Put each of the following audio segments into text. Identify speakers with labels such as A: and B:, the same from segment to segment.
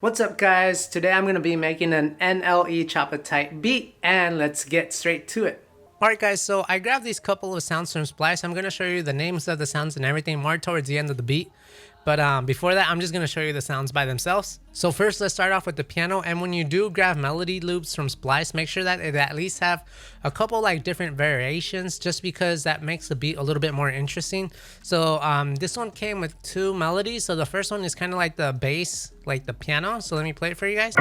A: What's up guys? Today I'm going to be making an NLE Choppa Type beat and let's get straight to it. Alright guys, so I grabbed these couple of sounds from Splice. I'm going to show you the names of the sounds and everything more towards the end of the beat. But before that, I'm just going to show you the sounds by themselves. So first, let's start off with the piano. And when you do grab melody loops from Splice, make sure that it at least have a couple like different variations, just because that makes the beat a little bit more interesting. So this one came with two melodies. So the first one is kind of like the bass, like the piano. So let me play it for you guys.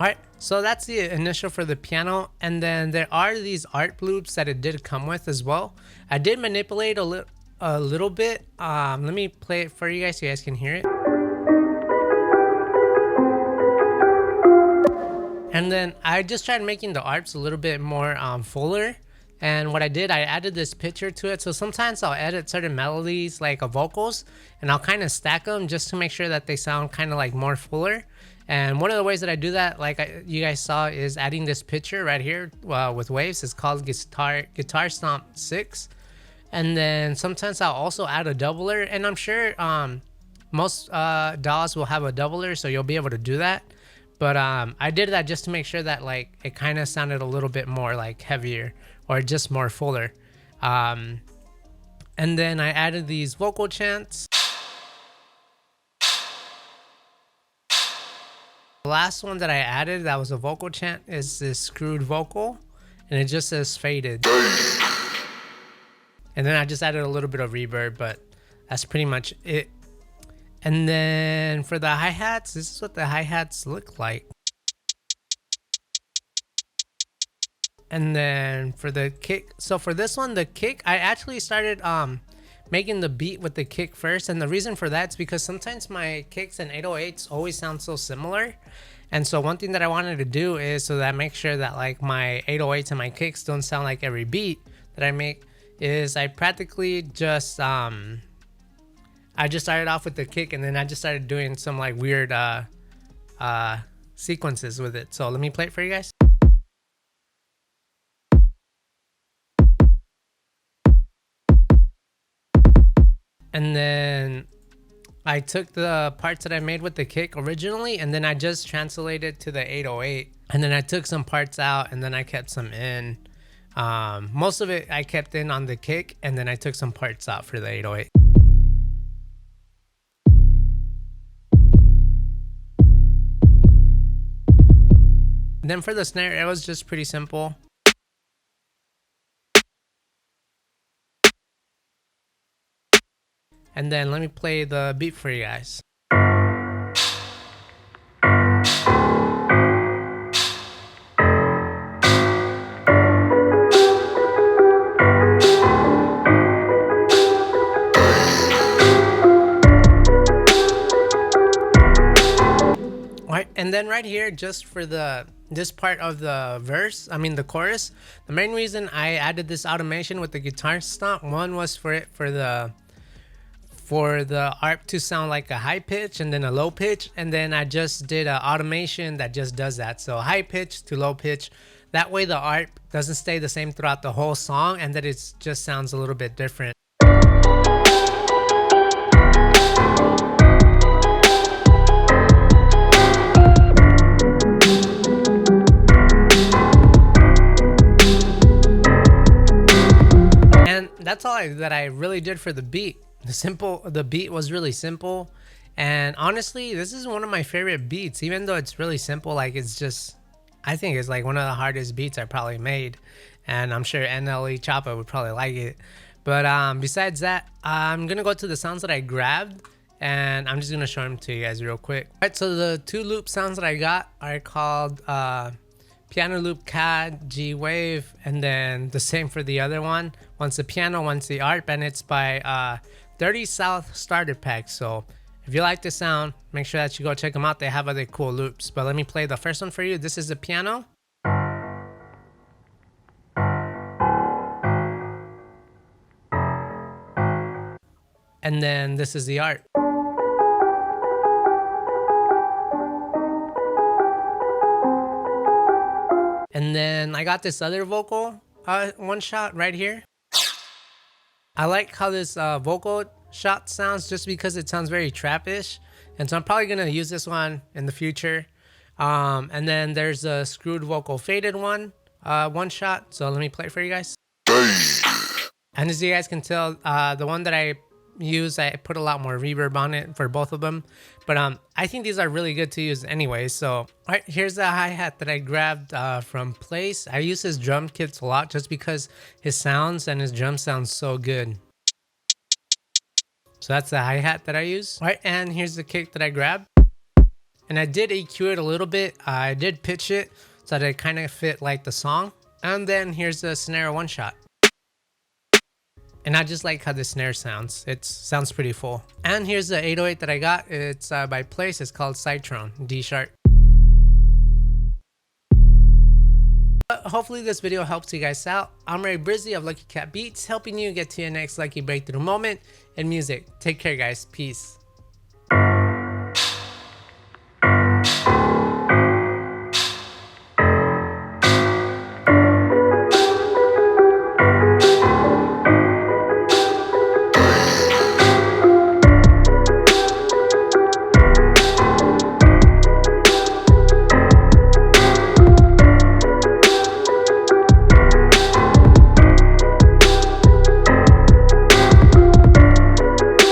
A: Alright, so that's the initial for the piano, and then there are these art loops that it did come with as well. I did manipulate a little bit. Let me play it for you guys so you guys can hear it. And then I just tried making the arps a little bit more fuller. And what I did, I added this picture to it. So sometimes I'll edit certain melodies like vocals, and I'll kind of stack them just to make sure that they sound kind of like more fuller. And one of the ways that I do that, like you guys saw, is adding this picture right here with waves. It's called Guitar Stomp 6. And then sometimes I'll also add a doubler, and I'm sure most DAWs will have a doubler, so you'll be able to do that. But I did that just to make sure that like it kind of sounded a little bit more like heavier or just more fuller. And then I added these vocal chants. The last one that I added that was a vocal chant is this screwed vocal, and it just says faded. And then I just added a little bit of reverb, but that's pretty much it. And then for the hi-hats, this is what the hi-hats look like. And then for the kick, so for this one, the kick, I actually started making the beat with the kick first. And the reason for that is because sometimes my kicks and 808s always sound so similar. And so one thing that I wanted to do is so that I make sure that like my 808s and my kicks don't sound like every beat that I make, is I practically just I just started off with the kick, and then I just started doing some like weird sequences with it. So let me play it for you guys. And then I took the parts that I made with the kick originally, and then I just translated to the 808. And then I took some parts out, and then I kept some in. Most of it I kept in on the kick, and then I took some parts out for the 808. And then for the snare, it was just pretty simple. And then let me play the beat for you guys. Alright, and then right here, just for this part of the verse, the chorus, the main reason I added this automation with the guitar stomp, one was for the ARP to sound like a high pitch and then a low pitch, and then I just did an automation that just does that. So high pitch to low pitch, that way the ARP doesn't stay the same throughout the whole song, and that it just sounds a little bit different. And that's all that I really did for the beat. The beat was really simple, and honestly, this is one of my favorite beats. Even though it's really simple, like I think it's like one of the hardest beats I probably made, and I'm sure NLE Choppa would probably like it. But besides that, I'm gonna go to the sounds that I grabbed, and I'm just gonna show them to you guys real quick. Alright, so the two loop sounds that I got are called piano loop CAD G wave, and then the same for the other one. One's the piano, one's the ARP, and it's by 30 South Starter Pack. So if you like the sound, make sure that you go check them out. They have other cool loops. But let me play the first one for you. This is the piano. And then this is the ARP. And then I got this other vocal one shot right here. I like how this vocal shot sounds just because it sounds very trappish. And so I'm probably going to use this one in the future. And then there's a screwed vocal faded one shot. So let me play it for you guys. And as you guys can tell, the one that I use, I put a lot more reverb on it for both of them. But I think these are really good to use anyway. So all right, here's the hi-hat that I grabbed from Place. I use his drum kits a lot just because his sounds and his drum sounds so good. So that's the hi-hat that I use. All right, and here's the kick that I grabbed. And I did EQ it a little bit. I did pitch it so that it kind of fit like the song. And then here's the snare one shot. And I just like how the snare sounds. It sounds pretty full. And here's the 808 that I got. It's by Place. It's called Cytron, D sharp. But hopefully this video helps you guys out. I'm Ray Brizzy of Lucky Cat Beats, helping you get to your next lucky breakthrough moment in music. Take care, guys. Peace.